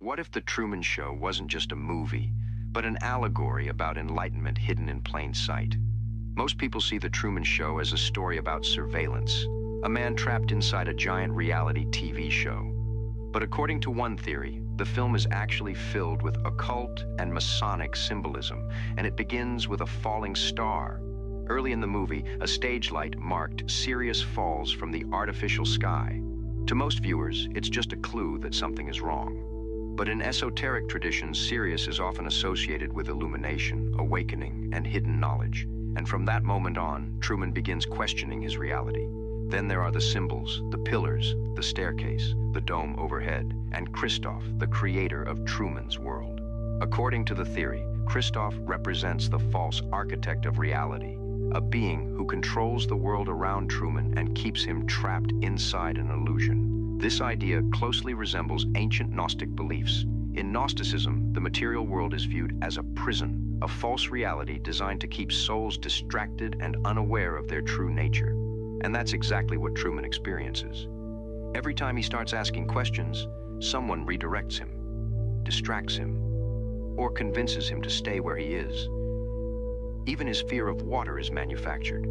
What if The Truman Show wasn't just a movie, but an allegory about enlightenment hidden in plain sight? Most people see The Truman Show as a story about surveillance, a man trapped inside a giant reality TV show. But according to one theory, the film is actually filled with occult and Masonic symbolism, and it begins with a falling star. Early in the movie, a stage light marked Sirius falls from the artificial sky. To most viewers, it's just a clue that something is wrong. But in esoteric traditions, Sirius is often associated with illumination, awakening, and hidden knowledge. And from that moment on, Truman begins questioning his reality. Then there are the symbols, the pillars, the staircase, the dome overhead, and Christof, the creator of Truman's world. According to the theory, Christof represents the false architect of reality, a being who controls the world around Truman and keeps him trapped inside an illusion. This idea closely resembles ancient Gnostic beliefs. In Gnosticism, the material world is viewed as a prison, a false reality designed to keep souls distracted and unaware of their true nature. And that's exactly what Truman experiences. Every time he starts asking questions, someone redirects him, distracts him, or convinces him to stay where he is. Even his fear of water is manufactured,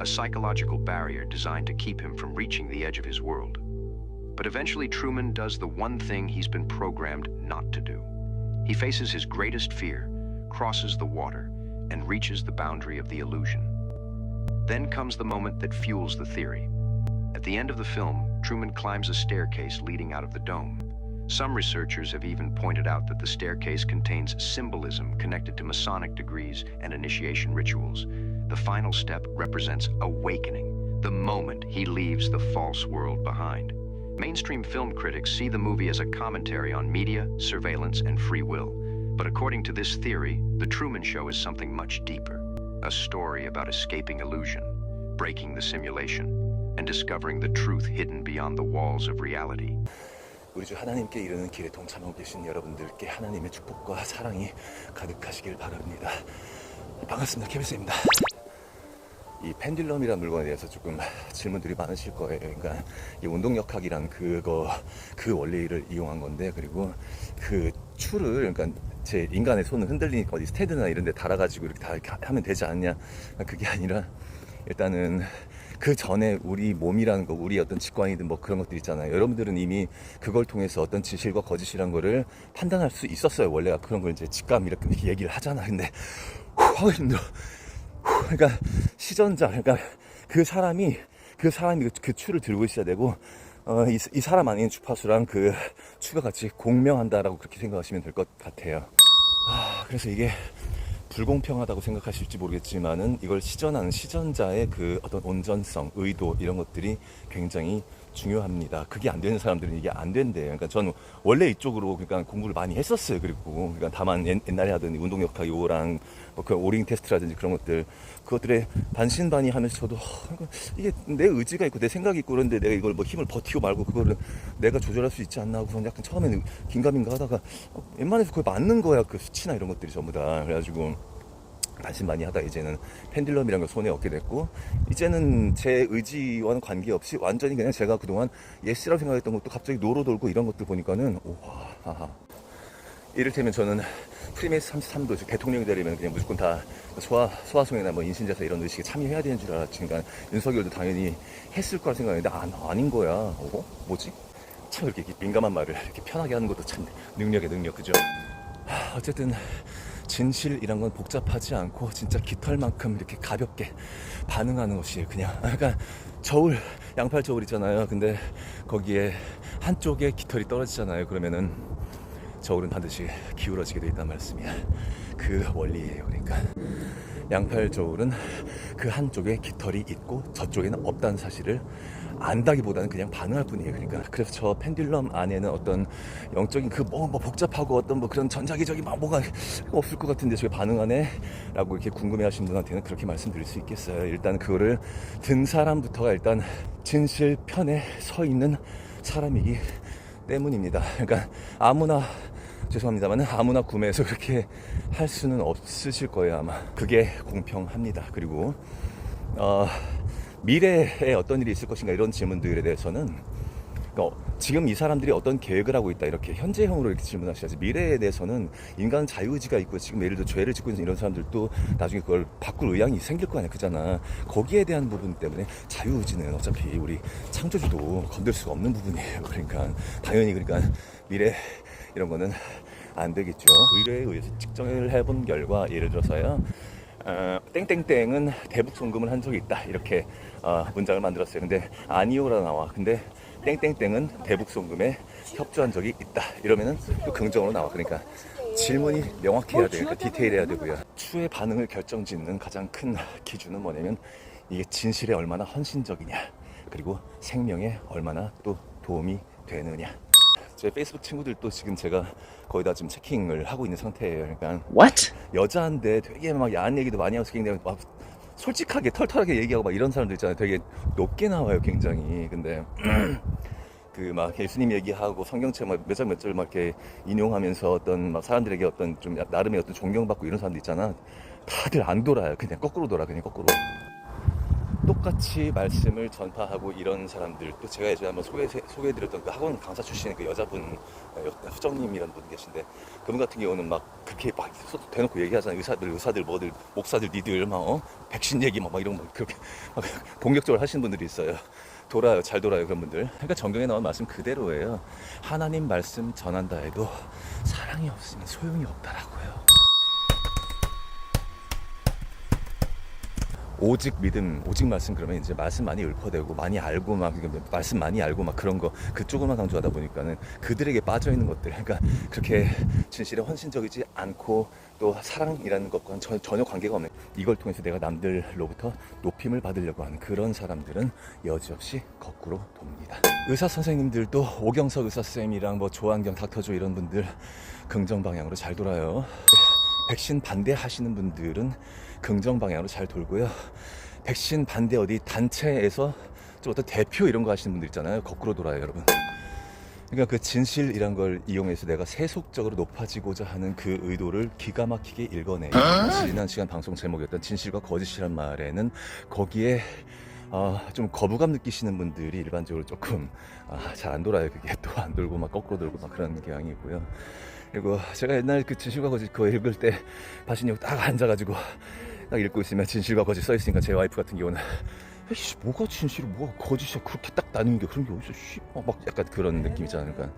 a psychological barrier designed to keep him from reaching the edge of his world. But eventually Truman does the one thing he's been programmed not to do. He faces his greatest fear, crosses the water, and reaches the boundary of the illusion. Then comes the moment that fuels the theory. At the end of the film, Truman climbs a staircase leading out of the dome. Some researchers have even pointed out that the staircase contains symbolism connected to Masonic degrees and initiation rituals. The final step represents awakening, the moment he leaves the false world behind. Mainstream film critics see the movie as a commentary on media, surveillance, and free will. But according to this theory, The Truman Show is something much deeper. A story about escaping illusion, breaking the simulation, and discovering the truth hidden beyond the walls of reality. 우리 주 하나님께 이르는 길에 동참하고 계신 여러분들께 하나님의 축복과 사랑이 가득하시길 바랍니다. 반갑습니다. 케빈스입니다. 이 펜듈럼이라는 물건에 대해서 조금 질문들이 많으실 거예요. 그러니까 이 운동역학이란 그 원리를 이용한 건데, 그리고 그 추를, 그러니까 제 인간의 손을 흔들리니까 어디 스탠드나 이런 데 달아가지고 이렇게 다 이렇게 하면 되지 않냐. 그게 아니라 일단은 그 전에 우리 몸이라는 거, 우리 어떤 직관이든 뭐 그런 것들 있잖아요. 여러분들은 이미 그걸 통해서 어떤 진실과 거짓이란 거를 판단할 수 있었어요. 원래가 그런 걸 이제 직감 이렇게 얘기를 하잖아. 근데 힘들어. 그러니까 시전자, 그러니까 그 사람이 그 추를 들고 있어야 되고, 이 사람 안에 있는 주파수랑 그 추가 같이 공명한다라고 그렇게 생각하시면 될 것 같아요. 그래서 이게 불공평하다고 생각하실지 모르겠지만은 이걸 시전하는 시전자의 그 어떤 온전성, 의도 이런 것들이 굉장히 중요합니다. 그게 안 되는 사람들은 이게 안 된대요. 그러니까 저는 원래 이쪽으로 그러니까 공부를 많이 했었어요. 그리고 그러니까 다만 옛날에 하던 운동역학 요랑 뭐 그 오링 테스트라든지 그런 것들, 그것들에 반신반의하면서 저도 이게 내 의지가 있고 내 생각이 있고 그런데 내가 이걸 뭐 힘을 버티고 말고 그거를 내가 조절할 수 있지 않나 하고 약간 처음에는 긴가민가 하다가 웬만해서 그걸 맞는 거야. 그 수치나 이런 것들이 전부 다. 그래가지고 반신반의 하다 이제는 펜듈럼이라는 걸 손에 얻게 됐고, 이제는 제 의지와는 관계없이 완전히 그냥 제가 그동안 예스라고 생각했던 것도 갑자기 노로 돌고 이런 것들 보니까는 우와. 이를테면 저는 프리메이스 33도 대통령이 되려면 그냥 무조건 다 소아송이나 뭐 인신제사 이런 의식에 참여해야 되는 줄 알았지. 그러니까 윤석열도 당연히 했을 거라 생각했는데 아닌 거야. 뭐지? 참 이렇게 민감한 말을 이렇게 편하게 하는 것도 참 능력, 그죠? 어쨌든 진실이란 건 복잡하지 않고 진짜 깃털만큼 이렇게 가볍게 반응하는 것이 그냥, 그러니까 양팔 저울 있잖아요. 근데 거기에 한쪽에 깃털이 떨어지잖아요. 그러면은 저울은 반드시 기울어지게 돼 있단 말씀이야. 그 원리예요. 그러니까 양팔 저울은 그 한쪽에 깃털이 있고 저쪽에는 없다는 사실을 안다기보다는 그냥 반응할 뿐이에요. 그러니까 그래서 저 펜듈럼 안에는 어떤 영적인 그 뭐 복잡하고 어떤 뭐 그런 전자기적인 뭐가 없을 것 같은데 저게 반응하네? 라고 이렇게 궁금해하시는 분한테는 그렇게 말씀드릴 수 있겠어요. 일단 그거를 든 사람부터가 일단 진실 편에 서 있는 사람이기 때문입니다. 그러니까 죄송합니다만 아무나 구매해서 그렇게 할 수는 없으실 거예요. 아마 그게 공평합니다. 그리고 미래에 어떤 일이 있을 것인가 이런 질문들에 대해서는, 그러니까 지금 이 사람들이 어떤 계획을 하고 있다 이렇게 현재형으로 이렇게 질문하셔야지, 미래에 대해서는 인간은 자유의지가 있고 지금 예를 들어 죄를 짓고 있는 이런 사람들도 나중에 그걸 바꿀 의향이 생길 거 아니야, 그잖아. 거기에 대한 부분 때문에 자유의지는 어차피 우리 창조주도 건들 수가 없는 부분이에요. 그러니까 당연히 그러니까 미래 이런 거는 안 되겠죠. 의뢰에 의해서 측정을 해본 결과 예를 들어서요, 땡땡땡은 대북 송금을 한 적이 있다 이렇게 문장을 만들었어요. 근데 아니요라 나와. 근데 땡땡땡은 대북 송금에 협조한 적이 있다 이러면은 또 긍정으로 나와. 그러니까 질문이 명확해야 돼요. 그러니까 디테일해야 되고요. 추의 반응을 결정짓는 가장 큰 기준은 뭐냐면 이게 진실에 얼마나 헌신적이냐, 그리고 생명에 얼마나 또 도움이 되느냐. 제 페이스북 친구들도 지금 제가 거의 다 지금 체킹을 하고 있는 상태예요. 그러니까 What? 여자인데 되게 막 야한 얘기도 많이 하고 굉장히 막 솔직하게 털털하게 얘기하고 막 이런 사람들 있잖아요. 되게 높게 나와요, 굉장히. 근데 그 막 예수님 얘기하고 성경책 막 몇 장 몇 절 막 이렇게 인용하면서 어떤 막 사람들에게 어떤 좀 나름의 어떤 존경받고 이런 사람들 있잖아. 다들 안 돌아요. 그냥 거꾸로 돌아, 그냥 거꾸로. 똑같이 말씀을 전파하고 이런 사람들, 또 제가 예전에 한번 소개해드렸던 그 학원 강사 출신의 그 여자분, 수정님이라는 분 계신데, 그분 같은 경우는 막 그렇게 막 대놓고 얘기하잖아요. 의사들 뭐들 목사들 니들 막 백신 얘기 막 이런 거 그렇게 막 공격적으로 하시는 분들이 있어요. 돌아요, 잘 돌아요, 그런 분들. 그러니까 정경에 나온 말씀 그대로예요. 하나님 말씀 전한다 해도 사랑이 없으면 소용이 없다라고요. 오직 믿음, 오직 말씀, 그러면 이제 말씀 많이 읊어대고 많이 알고 막 말씀 많이 알고 막 그런 거 그쪽으로만 강조하다 보니까는 그들에게 빠져 있는 것들, 그러니까 그렇게 진실에 헌신적이지 않고 또 사랑이라는 것과는 전혀 관계가 없는, 이걸 통해서 내가 남들로부터 높임을 받으려고 하는 그런 사람들은 여지없이 거꾸로 돕니다. 의사 선생님들도 오경석 의사 쌤이랑 뭐 조한경 닥터조 이런 분들 긍정 방향으로 잘 돌아요. 백신 반대하시는 분들은 긍정 방향으로 잘 돌고요. 백신 반대 어디 단체에서 좀 어떤 대표 이런 거 하시는 분들 있잖아요. 거꾸로 돌아요, 여러분. 그러니까 그 진실이란 걸 이용해서 내가 세속적으로 높아지고자 하는 그 의도를 기가 막히게 읽어내요. 지난 시간 방송 제목이었던 진실과 거짓이란 말에는 거기에 좀 거부감 느끼시는 분들이 일반적으로 조금 잘 안 돌아요. 그게 또 안 돌고 막 거꾸로 돌고 막 그런 경향이고요. 그리고 제가 옛날 그 진실과 거짓 그거 읽을 때 바신역 딱 앉아가지고 딱 읽고 있으면 진실과 거짓 써있으니까 제 와이프 같은 경우는 에이씨 뭐가 진실이 뭐가 거짓이야, 그렇게 딱 나누는 게 그런 게 어디서 막 약간 그런 느낌 있잖아요. 그러니까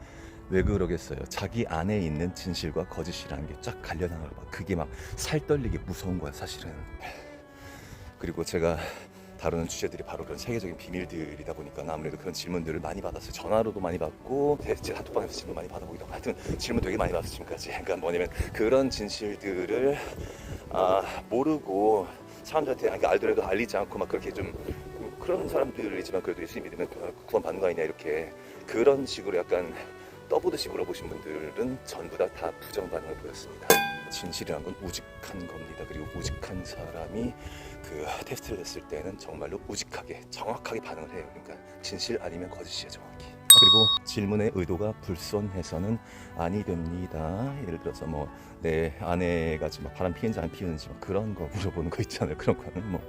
왜 그러겠어요. 자기 안에 있는 진실과 거짓이라는 게 쫙 갈려나가고 막 그게 막 살떨리게 무서운 거야, 사실은. 그리고 제가 다루는 주제들이 바로 그런 세계적인 비밀들이다 보니까 아무래도 그런 질문들을 많이 받았어요. 전화로도 많이 받고 제 단톡방에서 질문 많이 받아보기도 하고, 하여튼 질문 되게 많이 받았어요, 지금까지. 그러니까 뭐냐면 그런 진실들을 모르고 사람들한테 알더라도 알리지 않고 막 그렇게 좀 그런 사람들이지만 그래도 예수님 믿으면 구원 받는 거 아니냐 이렇게 그런 식으로 약간 떠보듯이 물어보신 분들은 전부 다 부정 반응을 보였습니다. 진실이란 건 우직한 겁니다. 그리고 우직한 사람이 그 테스트를 했을 때는 정말로 우직하게 정확하게 반응을 해요. 그러니까 진실 아니면 거짓이에요, 정확히. 그리고 질문의 의도가 불손해서는 아니 됩니다. 예를 들어서 뭐 내 아내가 지금 바람 피는지 안 피는지 막 그런 거 물어보는 거 있잖아요. 그런 거는 뭐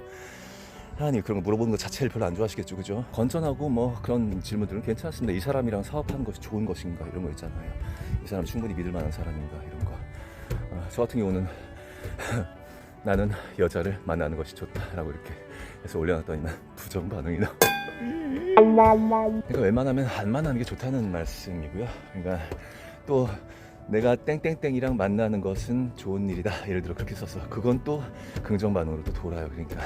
아니 그런 거 물어보는 거 자체를 별로 안 좋아하시겠죠, 그죠? 건전하고 뭐 그런 질문들은 괜찮습니다. 이 사람이랑 사업하는 것이 좋은 것인가 이런 거 있잖아요. 이 사람 충분히 믿을 만한 사람인가 이런 거. 저 같은 경우는 나는 여자를 만나는 것이 좋다라고 이렇게 해서 올려놨더니만 부정 반응이 나. 그러니까 웬만하면 안 만나는 게 좋다는 말씀이고요. 그러니까 또 내가 땡땡땡이랑 만나는 것은 좋은 일이다, 예를 들어 그렇게 써서 그건 또 긍정 반응으로 또 돌아요. 그러니까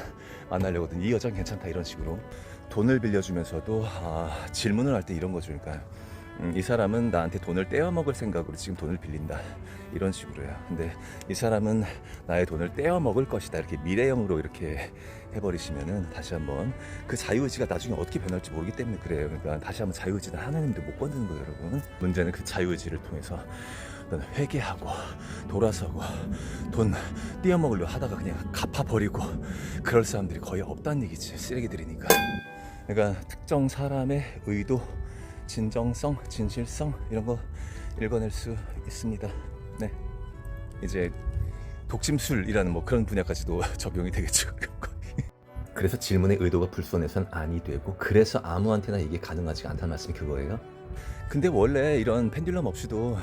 만나려거든 이 여자는 괜찮다 이런 식으로 돈을 빌려주면서도 질문을 할 때 이런 거죠. 그러니까 이 사람은 나한테 돈을 떼어먹을 생각으로 지금 돈을 빌린다 이런 식으로요. 근데 이 사람은 나의 돈을 떼어먹을 것이다 이렇게 미래형으로 이렇게 해버리시면은 다시 한번 그 자유의지가 나중에 어떻게 변할지 모르기 때문에 그래요. 그러니까 다시 한번 자유의지는 하나님도 못 건드는 거예요, 여러분. 문제는 그 자유의지를 통해서 회개하고 돌아서고 돈 떼어먹으려 하다가 그냥 갚아버리고 그럴 사람들이 거의 없다는 얘기지, 쓰레기들이니까. 그러니까 특정 사람의 의도, 진정성, 진실성 이런 거 읽어낼 수 있습니다. 네, 이제 독심술이라는 뭐 그런 분야까지도 적용이 되겠죠. 그래서 질문의 의도가 불손해선 아니 되고, 그래서 아무한테나 이게 가능하지 않다는 말씀이 그거예요. 근데 원래 이런 펜듈럼 없이도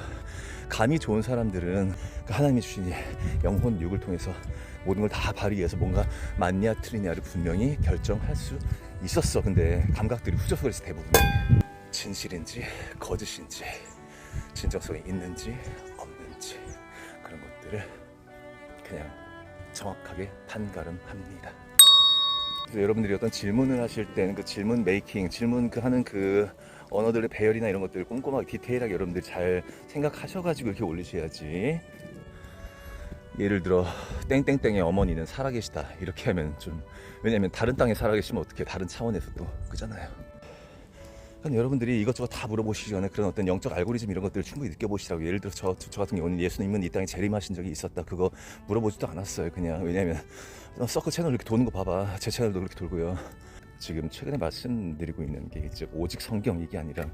감이 좋은 사람들은 그 하나님이 주신 영혼 육을 통해서 모든 걸 다 발휘해서 뭔가 맞냐 틀리냐를 분명히 결정할 수 있었어. 근데 감각들이 후져서 그래서 대부분이 진실인지 거짓인지 진정성이 있는지 없는지 그런 것들을 그냥 정확하게 판가름합니다. 그래서 여러분들이 어떤 질문을 하실 때는 그 질문 메이킹, 질문 하는 그 언어들의 배열이나 이런 것들을 꼼꼼하게 디테일하게 여러분들이 잘 생각하셔가지고 이렇게 올리셔야지. 예를 들어 땡땡땡의 어머니는 살아계시다 이렇게 하면 좀, 왜냐면 다른 땅에 살아계시면 어떻게 다른 차원에서 또 그잖아요. 그러니까 여러분들이 이것저것 다 물어보시기 전에 그런 어떤 영적 알고리즘 이런 것들을 충분히 느껴보시라고. 예를 들어 저 같은 경우는 예수님은 이 땅에 재림하신 적이 있었다 그거 물어보지도 않았어요. 그냥 왜냐면 서클 채널 이렇게 도는 거 봐봐. 제 채널도 그렇게 돌고요. 지금 최근에 말씀드리고 있는 게 이제 오직 성경 이게 아니라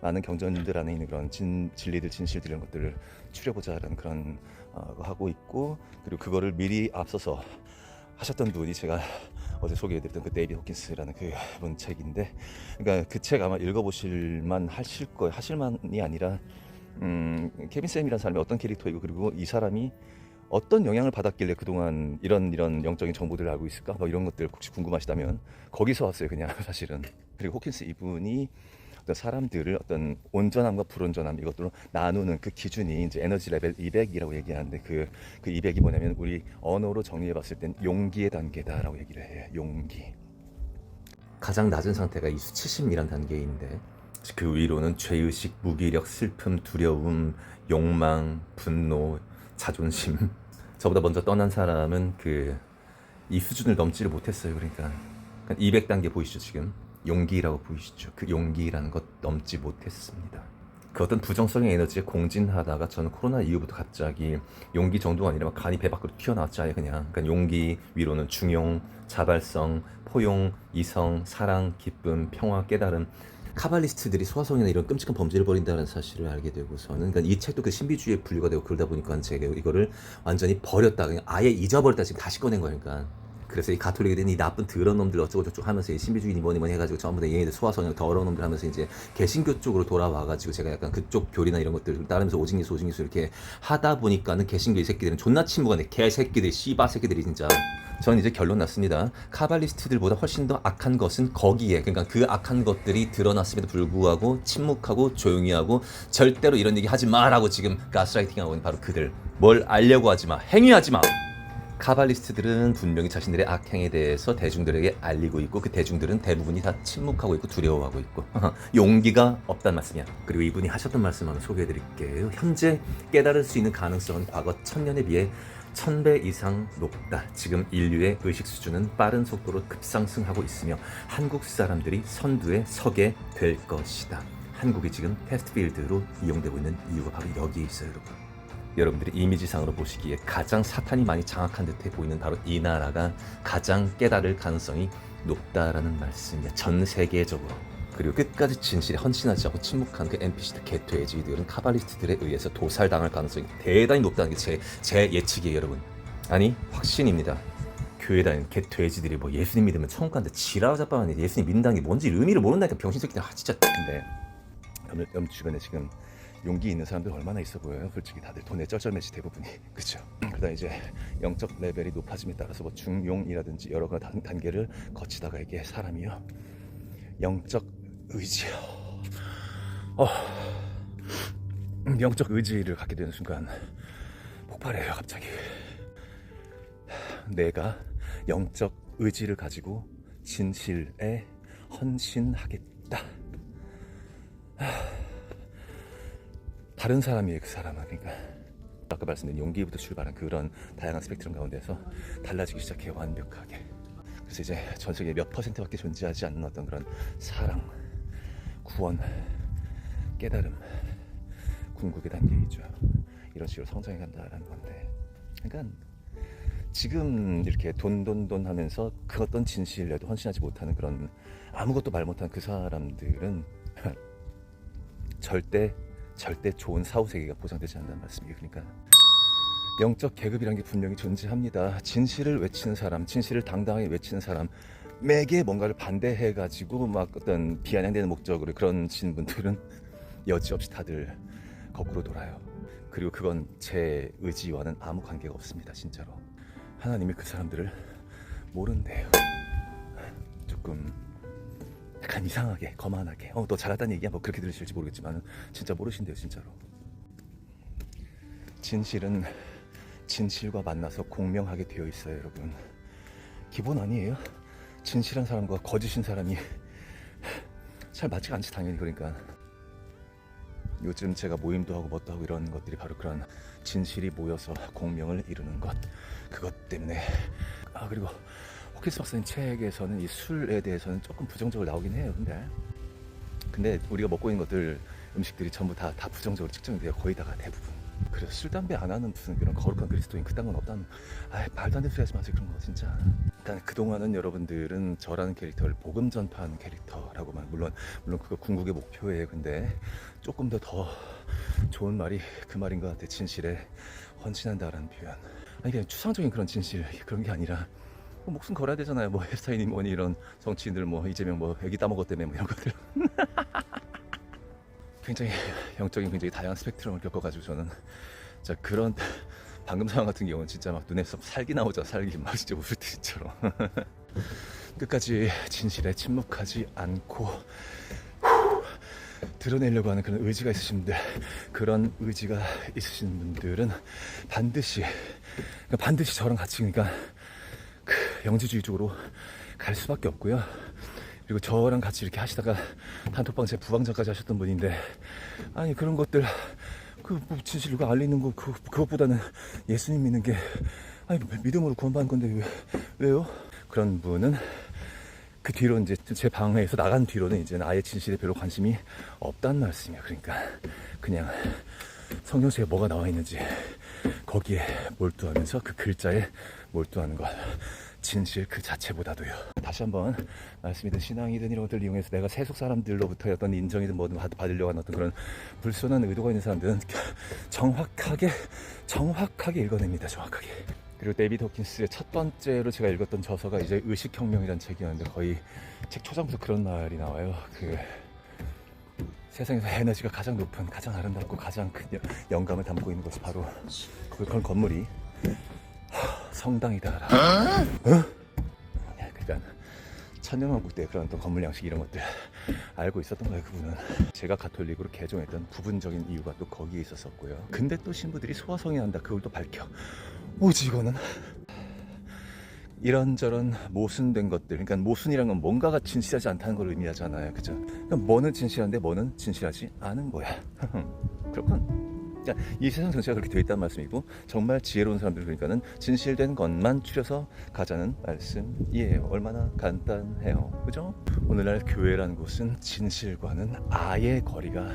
많은 경전들 안에 있는 그런 진리들 진실들 이런 것들을 추려보자라는 그런 거 하고 있고, 그리고 그거를 미리 앞서서 하셨던 분이 제가 어제 소개해드렸던 그 데이비드 호킨스라는 그분 책인데, 그러니까 그 책 아마 읽어보실만 하실 거예요. 하실만이 아니라 케빈 쌤이라는 사람이 어떤 캐릭터이고, 그리고 이 사람이 어떤 영향을 받았길래 그동안 이런 영적인 정보들을 알고 있을까? 뭐 이런 것들 혹시 궁금하시다면 거기서 왔어요, 그냥 사실은. 그리고 호킨스 이분이 어떤 사람들을 어떤 온전함과 불온전함 이것들로 나누는 그 기준이 이제 에너지 레벨 200이라고 얘기하는데 그 200이 뭐냐면 우리 언어로 정리해 봤을 땐 용기의 단계다라고 얘기를 해요. 용기. 가장 낮은 상태가 이 수 70이란 단계인데, 그 위로는 죄의식, 무기력, 슬픔, 두려움, 욕망, 분노, 자존심. 저보다 먼저 떠난 사람은 이 수준을 넘지를 못했어요. 그러니까 200단계 보이시죠 지금? 용기라고 보이시죠? 그 용기라는 것 넘지 못했습니다. 그 어떤 부정적인 에너지에 공진하다가 저는 코로나 이후부터 갑자기 용기 정도가 아니라 막 간이 배 밖으로 튀어나왔잖아요. 그냥. 그러니까 용기 위로는 중용, 자발성, 포용, 이성, 사랑, 기쁨, 평화, 깨달음. 카발리스트들이 소화성이나 이런 끔찍한 범죄를 벌인다는 사실을 알게 되고서는, 그러니까 이 책도 그 신비주의에 분류가 되고 그러다 보니까 제가 이거를 완전히 버렸다, 그냥 아예 잊어버렸다 지금 다시 꺼낸 거예요. 그러니까 그래서 이 가톨릭에 대한 이 나쁜 더러운 놈들 어쩌고 저쩌고 하면서 이 신비주의 뭐니 해가지고 전부 다 얘네들 소화성이나 더러운 놈들 하면서 이제 개신교 쪽으로 돌아와가지고 제가 약간 그쪽 교리나 이런 것들 따르면서 오직 예수 이렇게 하다 보니까는 개신교 이 새끼들은 존나 침묵하네. 개새끼들이 씨바 새끼들이 진짜. 저는 이제 결론 났습니다. 카발리스트들보다 훨씬 더 악한 것은 거기에, 그러니까 그 악한 것들이 드러났음에도 불구하고 침묵하고 조용히 하고 절대로 이런 얘기 하지 마라고 지금 가스라이팅하고 있는 바로 그들. 뭘 알려고 하지 마, 행위하지 마. 카발리스트들은 분명히 자신들의 악행에 대해서 대중들에게 알리고 있고, 그 대중들은 대부분이 다 침묵하고 있고 두려워하고 있고 용기가 없단 말씀이야. 그리고 이분이 하셨던 말씀 한번 소개해드릴게요. 현재 깨달을 수 있는 가능성은 과거 1000년에 비해 1000배 이상 높다. 지금 인류의 의식 수준은 빠른 속도로 급상승하고 있으며 한국 사람들이 선두에 서게 될 것이다. 한국이 지금 테스트필드로 이용되고 있는 이유가 바로 여기에 있어요, 여러분. 여러분들이 이미지상으로 보시기에 가장 사탄이 많이 장악한 듯해 보이는 바로 이 나라가 가장 깨달을 가능성이 높다라는 말씀이야. 전 세계적으로. 그리고 끝까지 진실에 헌신하지 않고 침묵한 그 NPC들 개돼지들은 카발리스트들에 의해서 도살당할 가능성이 대단히 높다는 게 제 예측이에요, 여러분. 아니, 확신입니다. 교회 다니는 개돼지들이 뭐 예수님 믿으면 천국 간다 지랄자빠하니 예수님 믿는다는 게 뭔지 의미를 모른다니까 병신새끼들. 진짜. 근데 여러분 주변에 지금 용기 있는 사람들 얼마나 있어 보여요. 솔직히 다들 돈에 쩔쩔매지 대부분이. 그쵸? 그러다 이제 영적 레벨이 높아짐에 따라서 뭐 중용이라든지 여러 가지 단계를 거치다가 이게 사람이요 영적 의지요. 영적 의지를 갖게 되는 순간 폭발해요, 갑자기. 내가 영적 의지를 가지고 진실에 헌신하겠다. 다른 사람이에요, 그 사람은. 그러니까 아까 말씀드린 용기부터 출발한 그런 다양한 스펙트럼 가운데서 달라지기 시작해요, 완벽하게. 그래서 이제 전 세계 몇 %밖에 존재하지 않는 어떤 그런 사랑, 구원, 깨달음, 궁극의 단계이죠. 이런 식으로 성장해 간다라는 건데, 그러니까 지금 이렇게 돈 하면서 그 어떤 진실에도 헌신하지 못하는 그런 아무것도 말 못하는 그 사람들은 절대 좋은 사후세계가 보장되지 않는다는 말씀이에요. 그러니까 영적 계급이라는 게 분명히 존재합니다. 진실을 외치는 사람, 진실을 당당하게 외치는 사람에게 뭔가를 반대해가지고 막 어떤 비아냥대는 목적으로 그런 분들은 여지없이 다들 거꾸로 돌아요. 그리고 그건 제 의지와는 아무 관계가 없습니다. 진짜로 하나님이 그 사람들을 모른대요. 조금 약간 이상하게 거만하게 너 잘했다는 얘기야 뭐 그렇게 들으실지 모르겠지만 진짜 모르신대요. 진짜로. 진실은 진실과 만나서 공명하게 되어 있어요. 여러분 기본 아니에요? 진실한 사람과 거짓인 사람이 잘 맞지가 않지 당연히. 그러니까 요즘 제가 모임도 하고 뭣도 하고 이런 것들이 바로 그런 진실이 모여서 공명을 이루는 것, 그것 때문에. 그리고 호키스 박사님 책에서는 이 술에 대해서는 조금 부정적으로 나오긴 해요. 근데 우리가 먹고 있는 것들 음식들이 전부 다 부정적으로 측정이 돼요. 거의 다가 대부분. 그래서 술 담배 안 하는 무슨 그런 거룩한 그리스도인 그딴 건 없다는. 말도 안 되는 소리 하지 마세요. 그런 거 진짜. 일단 그동안은 여러분들은 저라는 캐릭터를 복음 전파하는 캐릭터라고만, 물론 그거 궁극의 목표예요. 근데 조금 더 좋은 말이 그 말인 것 같아. 진실에 헌신한다라는 표현. 그냥 추상적인 그런 진실 그런 게 아니라 목숨 걸어야 되잖아요. 뭐 헬스타인이 뭐니 이런 정치인들 뭐 이재명 뭐 애기 따먹었 때문에 뭐 이런 것들. 굉장히 영적인 굉장히 다양한 스펙트럼을 겪어가지고 저는 자 그런 방금 상황 같은 경우는 진짜 막 눈에서 살기 나오죠. 살기 막 진짜 웃을 때 진짜로. 끝까지 진실에 침묵하지 않고 드러내려고 하는 그런 의지가 있으신 분들, 그런 의지가 있으신 분들은 반드시 저랑 같이 그러니까 그 영지주의 쪽으로 갈 수밖에 없고요. 그리고 저랑 같이 이렇게 하시다가 단톡방 제 부방장까지 하셨던 분인데, 아니 그런 것들 뭐 진실 누가 알리는 거 그것보다는 예수님 믿는 게 아니 믿음으로 구원받는 건데 왜요? 그런 분은 그 뒤로 이제 제 방에서 나간 뒤로는 이제는 아예 진실에 별로 관심이 없다는 말씀이에요. 그러니까 그냥 성경책에 뭐가 나와 있는지 거기에 몰두하면서 그 글자에 몰두하는 것, 진실 그 자체보다도요. 다시 한번 말씀이든 신앙이든 이런 것들을 이용해서 내가 세속 사람들로부터 어떤 인정이든 뭐든 받으려고 하는 어떤 그런 불순한 의도가 있는 사람들은 정확하게 읽어냅니다. 정확하게. 그리고 데이비드 호킨스의 첫 번째로 제가 읽었던 저서가 이제 의식혁명이라는 책이었는데 거의 책 초장부터 그런 말이 나와요. 그 세상에서 에너지가 가장 높은, 가장 아름답고 가장 큰 영감을 담고 있는 것이 바로 그런 건물이 성당이다. 그러니까 천년왕국 때 그런 또 건물 양식 이런 것들 알고 있었던 거예요. 그분은 제가 가톨릭으로 개종했던 부분적인 이유가 또 거기에 있었었고요. 근데 또 신부들이 소화성애한다 그걸 또 밝혀 뭐지 이거는. 이런저런 모순된 것들, 그러니까 모순이란 건 뭔가가 진실하지 않다는 걸 의미하잖아요. 그죠? 그러니까 뭐는 진실한데 뭐는 진실하지 않은 거야. 그렇군. 그러니까 이 세상 전체가 그렇게 되어 있다는 말씀이고, 정말 지혜로운 사람들, 그러니까는 진실된 것만 추려서 가자는 말씀이에요. 얼마나 간단해요. 그죠? 오늘날 교회라는 곳은 진실과는 아예 거리가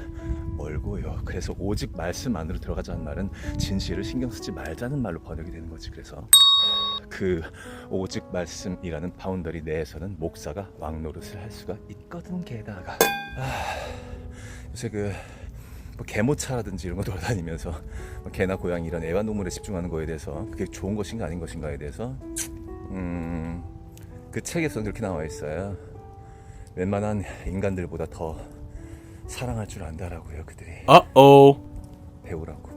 멀고요. 그래서 오직 말씀 안으로 들어가자는 말은 진실을 신경 쓰지 말자는 말로 번역이 되는 거지. 그래서 그 오직 말씀이라는 바운더리 내에서는 목사가 왕노릇을 할 수가 있거든. 게다가 요새 뭐 개모차라든지 이런 거 돌아다니면서 뭐 개나 고양이 이런 애완동물에 집중하는 거에 대해서 그게 좋은 것인가 아닌 것인가에 대해서 그 책에서는 그렇게 나와 있어요. 웬만한 인간들보다 더 사랑할 줄 안다라고요. 그들이 배우라고.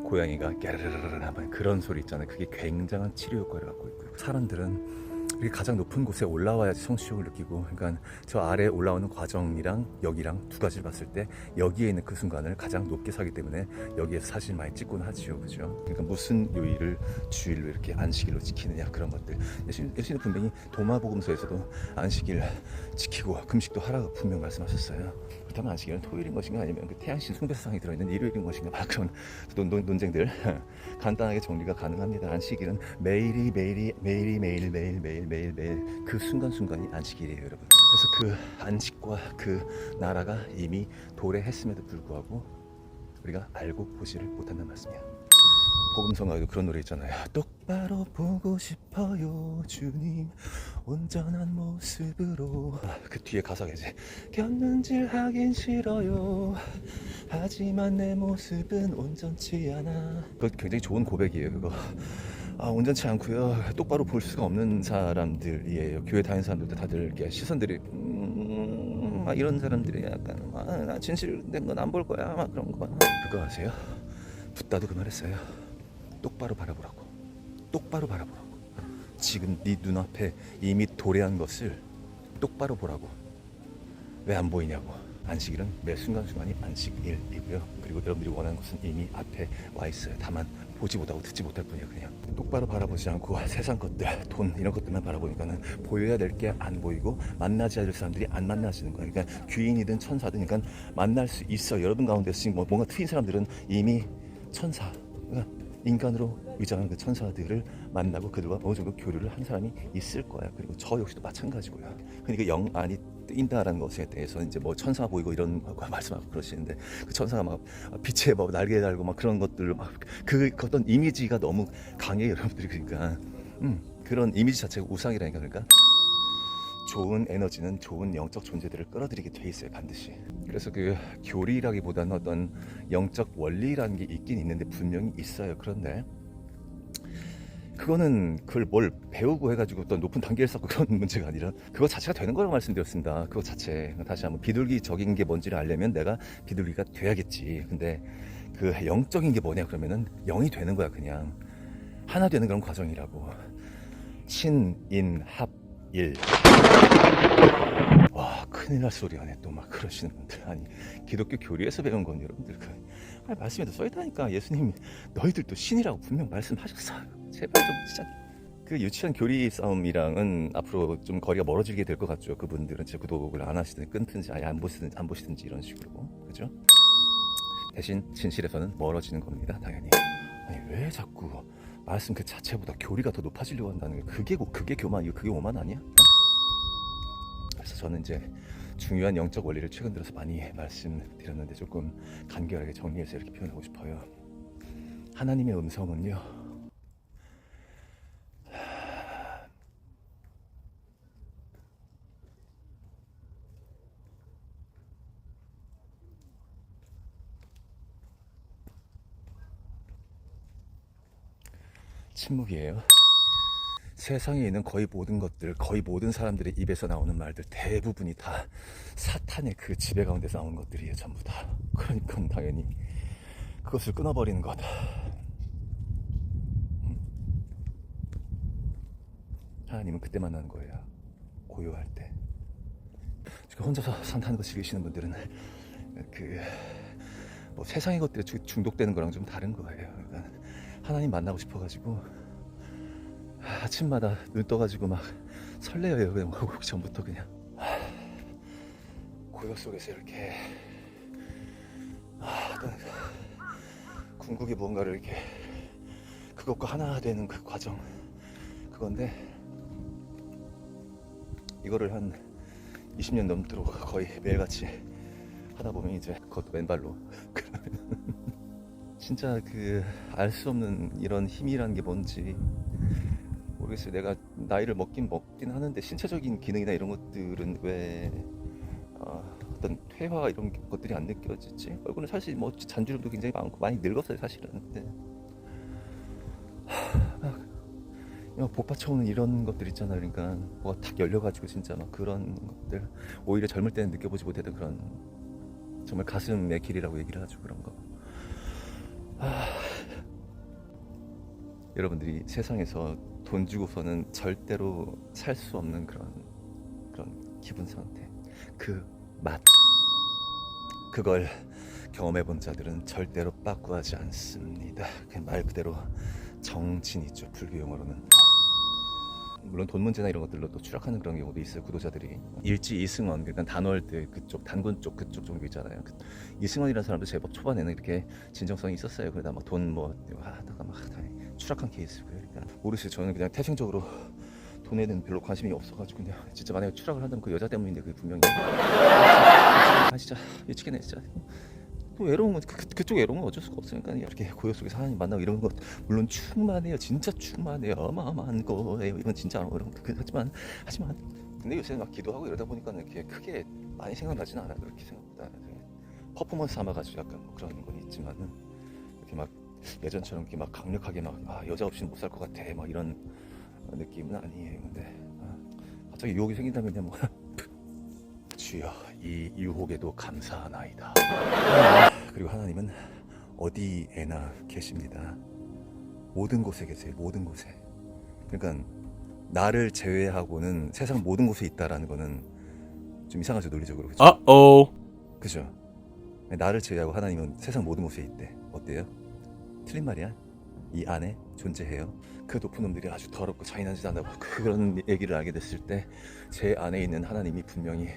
고양이가 깨르르르르 하면 그런 소리 있잖아요. 그게 굉장한 치료 효과를 갖고 있고요. 사람들은 이렇게 가장 높은 곳에 올라와야지 성취욕을 느끼고, 그러니까 저 아래에 올라오는 과정이랑 여기랑 두 가지를 봤을 때 여기에 있는 그 순간을 가장 높게 사기 때문에 여기에서 사실 많이 찍곤 하지요. 그죠? 그러니까 무슨 요일을 주일로 이렇게 안식일로 지키느냐 그런 것들. 예수님은 분명히 도마복음서에서도 안식일 지키고 금식도 하라고 분명 말씀하셨어요. 그렇다면 안식일은 토요일인 것인가 아니면 그 태양신 숭배사상이 들어있는 일요일인 것인가, 막 그런 논쟁들 간단하게 정리가 가능합니다. 안식일은 매일 그 순간순간이 안식일이에요, 여러분. 그래서 그 안식과 그 나라가 이미 도래했음에도 불구하고 우리가 알고 보지를 못한다는 말씀이야. 복음성가에도 그런 노래 있잖아요. 똑바로 보고 싶어요 주님 온전한 모습으로. 그 뒤에 가사가 이제 곁눈질 하긴 싫어요 하지만 내 모습은 온전치 않아. 그거 굉장히 좋은 고백이에요. 그거 온전치 않고요, 똑바로 볼 수가 없는 사람들이에요. 교회 다니는 사람들도 다들 이렇게 시선들이 막 이런 사람들이 약간 나 진실된 건 안 볼 거야 막 그런 거. 그거 아세요? 붓다도 그 말했어요. 똑바로 바라보라고. 똑바로 바라보라고. 지금 네 눈앞에 이미 도래한 것을 똑바로 보라고. 왜 안 보이냐고. 안식일은 매 순간순간이 안식일이고요. 그리고 여러분들이 원하는 것은 이미 앞에 와 있어요. 다만 보지 못하고 듣지 못할 뿐이에요. 그냥 똑바로 바라보지 않고 세상 것들, 돈 이런 것들만 바라보니까는 보여야 될 게 안 보이고 만나지 않을 사람들이 안 만나지는 거예요. 그러니까 귀인이든 천사든 그러니까 만날 수 있어. 여러분 가운데서 지금 뭔가 트인 사람들은 이미 천사, 그러니까 인간으로 위장한 그 천사들을 만나고 그들과 어느 정도 교류를 한 사람이 있을 거야. 그리고 저 역시도 마찬가지고요. 그러니까 영 안이 뜨인다라는 것에 대해서 이제 뭐 천사 보이고 이런 거 말씀하고 그러시는데 그 천사가 막 빛에 뭐 날개 달고 막 그런 것들 막 그 어떤 이미지가 너무 강해요, 여러분들이. 그러니까 그런 이미지 자체가 우상이라니까. 그러니까 좋은 에너지는 좋은 영적 존재들을 끌어들이게 돼 있어요, 반드시. 그래서 그 교리라기보다는 어떤 영적 원리라는 게 있긴 있는데 분명히 있어요. 그런데 그거는 그걸 뭘 배우고 해가지고 또 높은 단계를 쌓고 그런 문제가 아니라 그거 자체가 되는 거라고 말씀드렸습니다. 그거 자체. 다시 한번 비둘기적인 게 뭔지를 알려면 내가 비둘기가 돼야겠지. 근데 그 영적인 게 뭐냐 그러면은 영이 되는 거야. 그냥 하나 되는 그런 과정이라고. 친인합일. 와, 큰일 날 소리 하네. 또 막 그러시는 분들. 아니, 기독교 교리에서 배운 건 여러분들 말씀에도 써있다니까. 예수님이 너희들도 신이라고 분명 말씀하셨어요. 제발 좀 진짜. 그 유치한 교리 싸움이랑은 앞으로 좀 거리가 멀어지게 될 것 같죠. 그분들은 제 구독을 안 하시든지 끊든지 아예 안 보시든지 이런 식으로. 그죠? 대신 진실에서는 멀어지는 겁니다. 당연히. 아니, 왜 자꾸 말씀 그 자체보다 교리가 더 높아지려고 한다는 게 그게 교만이고 그게 오만 아니야? 그래서 저는 이제 중요한 영적 원리를 최근 들어서 많이 말씀드렸는데 조금 간결하게 정리해서 이렇게 표현하고 싶어요. 하나님의 음성은요, 침묵이에요. 세상에 있는 거의 모든 것들, 거의 모든 사람들의 입에서 나오는 말들 대부분이 다 사탄의 그 지배 가운데서 나오는 것들이에요. 전부 다. 그러니까 당연히 그것을 끊어버리는 것. 하나님은 그때 만나는 거예요. 고요할 때. 혼자서 산다는 거 즐기시는 분들은 그 뭐 세상의 것들에 중독되는 거랑 좀 다른 거예요. 그러니까 하나님 만나고 싶어가지고 아침마다 눈 떠가지고 막 설레어요. 그냥 오기 전부터 그냥 고요 속에서 이렇게 어떤 궁극의 무언가를 이렇게 그것과 하나 되는 그 과정, 그건데 이거를 한 20년 넘도록 거의 매일같이 하다 보면 이제 그것도 맨발로 진짜 그 알 수 없는 이런 힘이라는 게 뭔지 모르겠어요. 내가 나이를 먹긴 하는데 신체적인 기능이나 이런 것들은 왜 어떤 퇴화 이런 것들이 안 느껴지지? 얼굴은 사실 뭐 잔주름도 굉장히 많고 많이 늙었어요 사실은. 근데 막 복받쳐오는 이런 것들 있잖아요. 그러니까 뭐가 탁 열려가지고 진짜 막 그런 것들 오히려 젊을 때는 느껴보지 못했던 그런 정말 가슴의 길이라고 얘기를 하죠. 그런 거. 여러분들이 세상에서 돈 주고서는 절대로 살 수 없는 그런 기분 상태, 그 맛, 그걸 경험해 본 자들은 절대로 빠꾸하지 않습니다. 그냥 말 그대로 정진이죠. 불교 용어로는. 물론 돈 문제나 이런 것들로 또 추락하는 그런 경우도 있어요. 구도자들이. 일지 이승원, 그러니까 단월드 그쪽, 단군 쪽 그쪽 종교 있잖아요. 이승원이라는 사람도 제법 초반에는 이렇게 진정성이 있었어요. 그러다 막 돈 뭐 하다가 막 추락한 케이스고요. 그러니까 모르겠어요. 저는 그냥 태생적으로 돈에는 별로 관심이 없어가지고 그냥 진짜 만약에 추락을 한다면 그 여자 때문인데 그게 분명히 진짜 미치겠네 진짜. 또 외로운 건 그쪽 외로운 건 어쩔 수가 없으니까 이렇게 고요 속에서 하나님 만나고 이런 것 물론 충만해요. 진짜 충만해요. 어마어마한 거예요. 이건 진짜 어려운 하지만 근데 요새 막 기도하고 이러다 보니까 이렇게 크게 많이 생각나지는 않아요. 그렇게 생각보다 퍼포먼스 삼아가지고 약간 뭐 그런 건 있지만은 이렇게 막 예전처럼 이렇게 막 강력하게 막 여자 없이는 못 살 것 같아 막 이런 느낌은 아니에요. 근데 갑자기 유혹이 생긴다면 그냥 뭐 주여 이 유혹에도 감사하나이다. 그리고 하나님은 어디에나 계십니다. 모든 곳에 계세요. 모든 곳에. 그러니까 나를 제외하고는 세상 모든 곳에 있다라는 거는 좀 이상하죠, 논리적으로. 그죠? 그죠? 나를 제외하고 하나님은 세상 모든 곳에 있대. 어때요? 틀린 말이야? 이 안에 존재해요. 그 높은 놈들이 아주 더럽고 잔인한 짓 한다고 그런 얘기를 알게 됐을 때 제 안에 있는 하나님이 분명히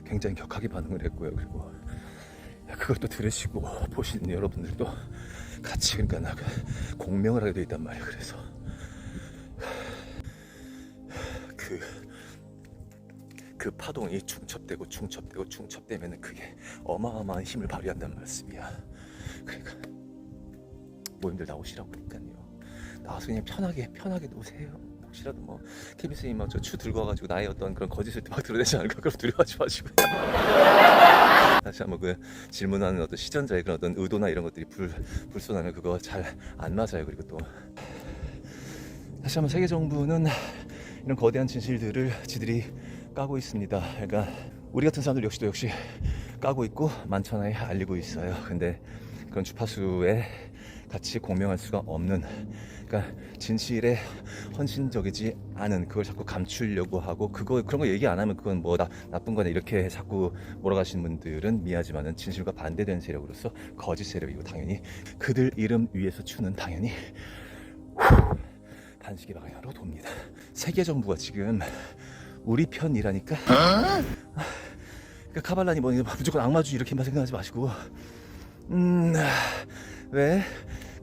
굉장히 격하게 반응을 했고요. 그리고 그걸 또 들으시고 보시는 여러분들도 같이 그러니까 공명을 하게 돼 있단 말이에요. 그래서 그 파동이 중첩되면은 그게 어마어마한 힘을 발휘한다는 말씀이야. 그러니까 모임들 나오시라고 그러니까요. 나와서 그냥 편하게 노세요. 혹시라도 뭐 KBS님 막 저 추 들고 와가지고 나의 어떤 그런 거짓을 막 드러내지 않을까 그럼 두려워하지 마시고. 다시 한번 그 질문하는 어떤 시전자의 그런 어떤 의도나 이런 것들이 불손하면 그거 잘 안 맞아요. 그리고 또 다시 한번 세계 정부는 이런 거대한 진실들을 지들이 까고 있습니다. 그러니까 우리 같은 사람들 역시 까고 있고 만천하에 알리고 있어요. 근데 그런 주파수에 같이 공명할 수가 없는, 그러니까 진실에 헌신적이지 않은, 그걸 자꾸 감추려고 하고 그런 거 얘기 안 하면 그건 뭐 나쁜 거네 이렇게 자꾸 몰아가시는 분들은 미안하지만은 진실과 반대되는 세력으로서 거짓 세력이고, 당연히 그들 이름 위에서 추는 당연히 반칙의 방향으로 돕니다. 세계 정부가 지금 우리 편이라니까. 그러니까 카발라니 뭐 무조건 악마주의 이렇게만 생각하지 마시고, 왜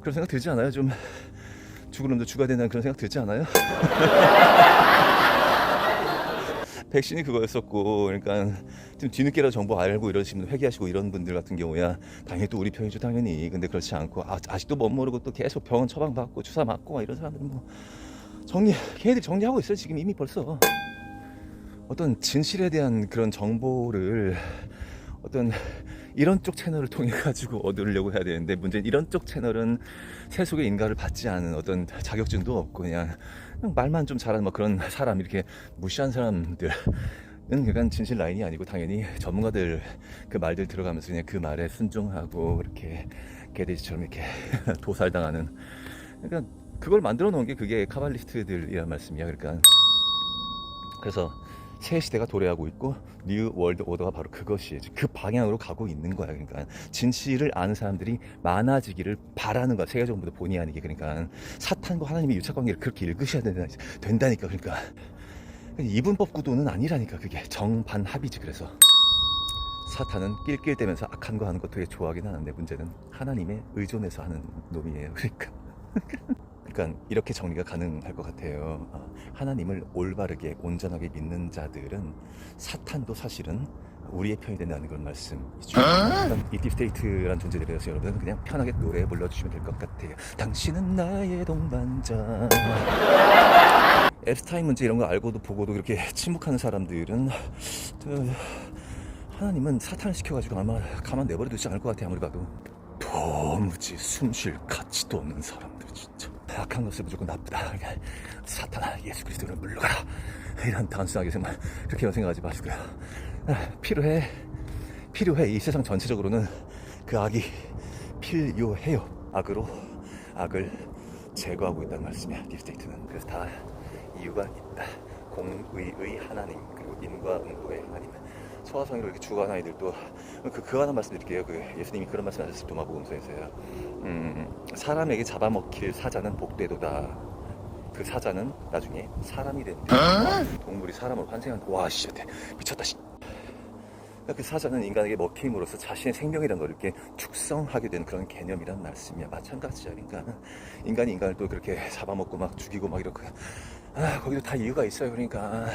그런 생각 들지 않아요? 좀 죽을 놈도 죽어야 된다는 그런 생각 들지 않아요? 백신이 그거였었고, 그러니까 좀 뒤늦게라도 정보 알고 이러시면 회개하시고 이런 분들 같은 경우야 당연히 또 우리 편이죠, 당연히. 근데 그렇지 않고 아직도 못 모르고 또 계속 병원 처방받고 주사 맞고 막 이런 사람들은 뭐 걔네들이 정리하고 있어요. 지금 이미 벌써 어떤 진실에 대한 그런 정보를 어떤 이런 쪽 채널을 통해 가지고 얻으려고 해야 되는데, 문제는 이런 쪽 채널은 세속의 인가를 받지 않은 어떤 자격증도 없고 그냥 말만 좀 잘하는 뭐 그런 사람, 이렇게 무시한 사람들은 그러니까 진실 라인이 아니고 당연히 전문가들 그 말들 들어가면서 그냥 그 말에 순종하고 그렇게 개돼지처럼 이렇게 도살당하는, 그러니까 그걸 만들어 놓은 게 그게 카발리스트들이란 말씀이야. 그러니까 그래서 새 시대가 도래하고 있고 뉴 월드 오더가 바로 그것이에요. 그 방향으로 가고 있는 거야. 그러니까 진실을 아는 사람들이 많아지기를 바라는 거야. 세계적으로 본의 아니게. 그러니까 사탄과 하나님의 유착관계를 그렇게 읽으셔야 된다니까. 그러니까 이분법 구도는 아니라니까. 그게 정반합이지. 그래서 사탄은 낄낄대면서 악한 거 하는 거 되게 좋아하긴 하는데, 문제는 하나님에 의존해서 하는 놈이에요. 그러니까 이렇게 정리가 가능할 것 같아요. 하나님을 올바르게 온전하게 믿는 자들은 사탄도 사실은 우리의 편이 된다는 걸 말씀이죠. 이 딥스테이트라는 존재들에 대해서 여러분은 그냥 편하게 노래 불러주시면 될 것 같아요. 당신은 나의 동반자. 앱스타인 문제 이런 거 알고도 보고도 그렇게 침묵하는 사람들은 하나님은 사탄을 시켜가지고 아마 가만 내버려 두지 않을 것 같아요. 아무리 봐도. 도무지 숨쉴 가치도 없는 사람들, 진짜. 악한 것을 무조건 나쁘다. 사탄아, 예수 그리스도를 물러가라. 이런 단순하게 정말 그렇게만 생각하지 마시고요. 필요해. 이 세상 전체적으로는 그 악이 필요해요. 악을 제거하고 있다는 말씀이야, 딥스테이트는. 그래서 다 이유가 있다. 공의의 하나님, 그리고 인과응보의 하나님. 소아성의로 이렇게 죽어가는 아이들도 그 하나 말씀드릴게요. 예수님이 그런 말씀하셨을 때 도마복음서에서요. 사람에게 잡아먹힐 사자는 복되도다. 그 사자는 나중에 사람이 된다. 동물이 사람으로 환생한다. 와, 씨, 미쳤다, 씨. 그 사자는 인간에게 먹힘으로써 자신의 생명이라는 걸 이렇게 축성하게 되는 그런 개념이란 말씀이야. 마찬가지야. 그러니까 인간이 인간을 또 그렇게 잡아먹고 막 죽이고 막 이렇게, 거기도 다 이유가 있어요. 그러니까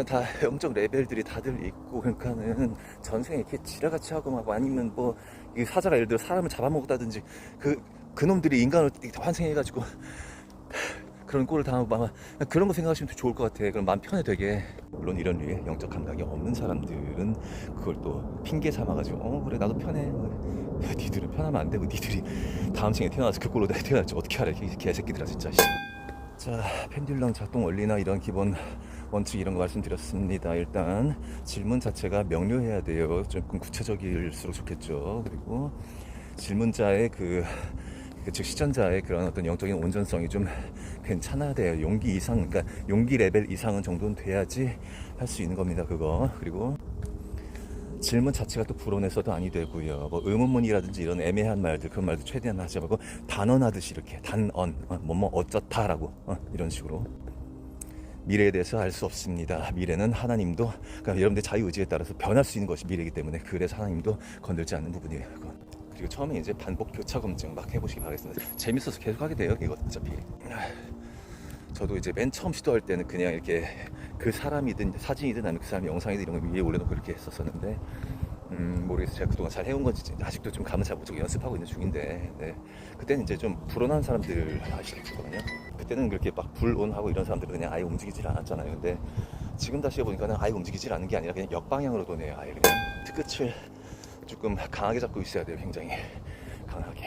다 영적 레벨들이 다들 있고, 그러니까는 전생에 이렇게 지뢰같이 하고 막, 아니면 뭐 이 사자가 예를 들어 사람을 잡아먹었다든지 그 놈들이 인간을 환생해가지고 그런 꼴을 당하고 막 그런 거 생각하시면 좋을 것 같아. 그럼 마음 편해 되게. 물론 이런 류의 영적 감각이 없는 사람들은 그걸 또 핑계 삼아가지고 그래 나도 편해. 니들은 편하면 안 되고 니들이 다음 생에 태어나서 그 꼴로 태어날지 어떻게 알아, 개새끼들아 진짜. 자, 펜듈럼 작동 원리나 이런 기본 원칙 이런 거 말씀드렸습니다. 일단 질문 자체가 명료해야 돼요. 조금 구체적일수록 좋겠죠. 그리고 질문자의 즉 시전자의 그런 어떤 영적인 온전성이 좀 괜찮아야 돼요. 용기 이상, 그러니까 용기 레벨 이상은 정도는 돼야지 할 수 있는 겁니다. 그거. 그리고 질문 자체가 또 불온해서도 아니 되고요. 뭐 의문문이라든지 이런 애매한 말들, 그런 말도 최대한 하지 말고 단언하듯이 이렇게 단언, 뭐뭐 어쩌다라고 이런 식으로. 미래에 대해서 알 수 없습니다. 미래는 하나님도, 그러니까 여러분들 자유의지에 따라서 변할 수 있는 것이 미래이기 때문에 그래서 하나님도 건들지 않는 부분이에요. 그건. 그리고 처음에 이제 반복 교차 검증 막 해보시기 바라겠습니다. 재밌어서 계속 하게 돼요. 이거 어차피. 저도 이제 맨 처음 시도할 때는 그냥 이렇게 그 사람이든 사진이든 아니면 그 사람의 영상이든 이런 거 위에 올려놓고 이렇게 했었었는데 모르겠어요. 제가 그동안 잘 해온 건지 아직도 좀 감은 잘 못 잡고 연습하고 있는 중인데 네. 그때는 이제 좀 불온한 사람들 아시겠거든요. 그때는 그렇게 막 불온하고 이런 사람들은 그냥 아예 움직이질 않았잖아요. 근데 지금 다시 해보니까는 아예 움직이질 않는 게 아니라 그냥 역방향으로 도네요. 아예 그냥 끝을 조금 강하게 잡고 있어야 돼요. 굉장히 강하게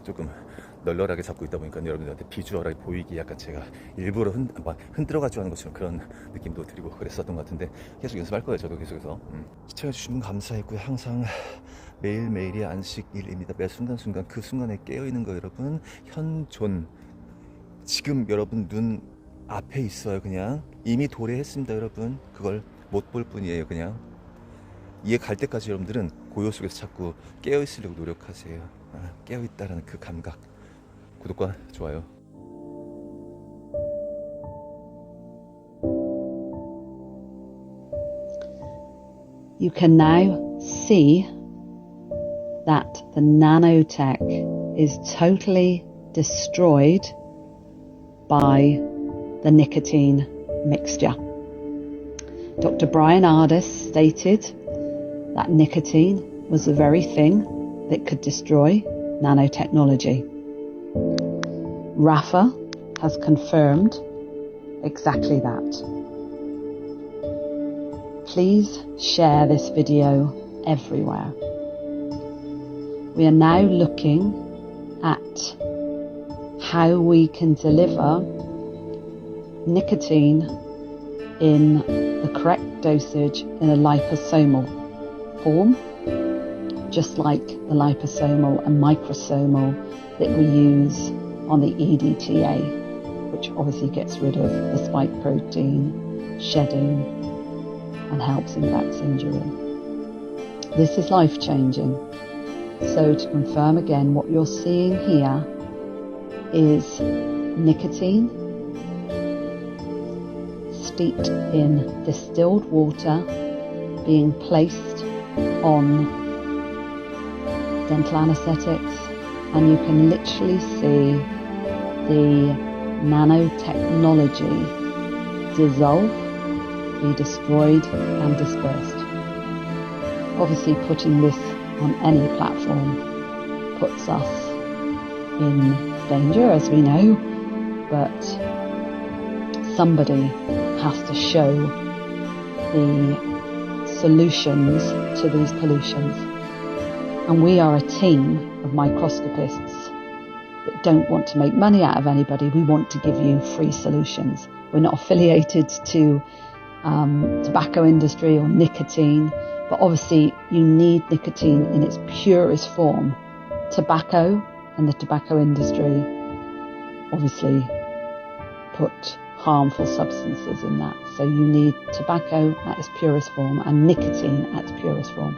조금 널널하게 잡고 있다 보니까 여러분들한테 비주얼하게 보이기 약간 제가 일부러 흔들어가지고 하는 것처럼 그런 느낌도 드리고 그랬었던 것 같은데 계속 연습할 거예요. 저도 계속해서 시청해주신 분 감사했고요. 항상 매일매일이 안식일입니다. 매 순간순간 그 순간에 깨어있는 거 여러분 현존 지금 여러분 눈 앞에 있어요. 그냥 이미 도래했습니다. 여러분 그걸 못 볼 뿐이에요. 그냥 이해 갈 때까지 여러분들은 고요 속에서 자꾸 깨어있으려고 노력하세요. 깨어있다라는 그 감각. 구독과 좋아요. You can now see that the nanotech is totally destroyed by the nicotine mixture. Dr. Brian Ardis stated that nicotine was the very thing that could destroy nanotechnology. Rafa has confirmed exactly that. Please share this video everywhere. We are now looking at how we can deliver nicotine in the correct dosage in a liposomal form, just like the liposomal and microsomal that we use on the EDTA, which obviously gets rid of the spike protein, shedding, and helps in Bax injury. This is life-changing. So to confirm again, what you're seeing here is nicotine steeped in distilled water being placed on dental anaesthetics, and you can literally see the nanotechnology dissolve, be destroyed and dispersed. Obviously putting this on any platform puts us in danger, as we know, but somebody has to show the solutions to these pollutions. And we are a team of microscopists that don't want to make money out of anybody. We want to give you free solutions. We're not affiliated to tobacco industry or nicotine, but obviously you need nicotine in its purest form. Tobacco and the tobacco industry obviously put harmful substances in that. So you need tobacco at its purest form and nicotine at its purest form.